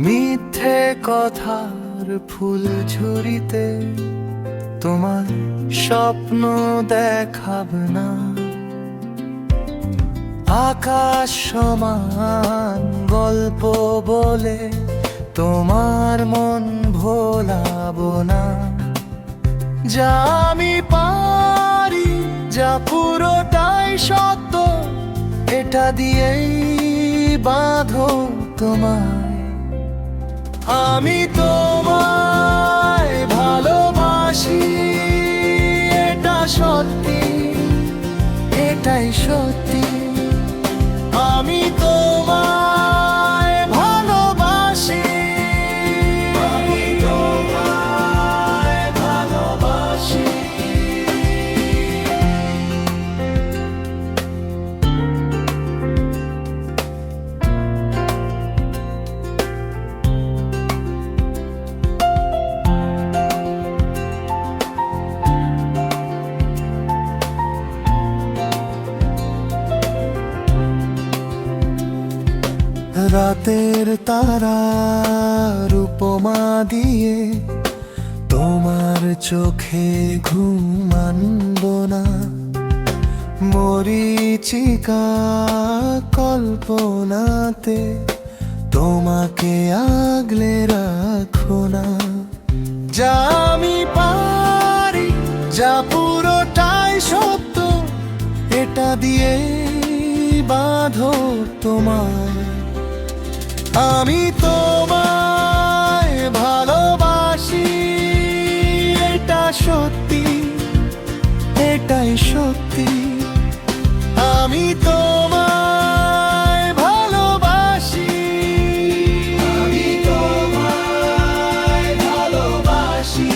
মিথ্যে কথার ফুল ঝুরিতে তোমার স্বপ্ন দেখাব না। আকাশ সমান গল্প বলে তোমার মন ভোলাবো না। যা আমি পারি, যা পুরোটাই সত্য, এটা দিয়েই বাঁধো তোমায়। আমি তোমায় ভালোবাসি, এটা সত্যি, এটাই সত্যি। আমি তোমায় ভালোবাসি, আমি তোমায় ভালোবাসি। রাতের তারার উপমা দিয়ে তোমার চোখে ঘুম আনবো না। মরীচিকা কল্পনাতে তোমাকে আগলে রাখো না। যা আমি পারি, যা পুরোটাই সত্য, এটা দিয়ে বাঁধো তোমায়। আমি তোমায় ভালোবাসি, এটা সত্যি, এটাই সত্যি। আমি তোমায় ভালোবাসি, আমি তোমায় ভালোবাসি।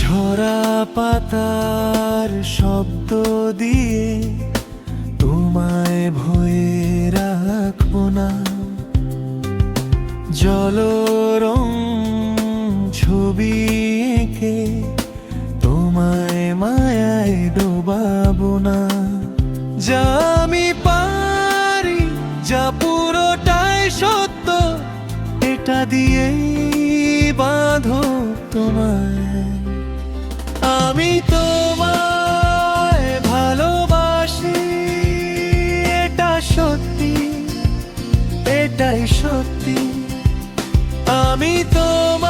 ঝরা পাতার শব্দ দিয়ে তোমায় ভয়ে রাখবো না। জলরং ছবি এঁকে তোমায় মায়ায় ডোবাবো না। যা আমি পারি, যা পুরোটাই সত্য, এটা দিয়েই বাঁধো তোমায়। আমি তোমায় ভালোবাসি, এটা সত্যি, এটাই সত্যি। আমি তোমায়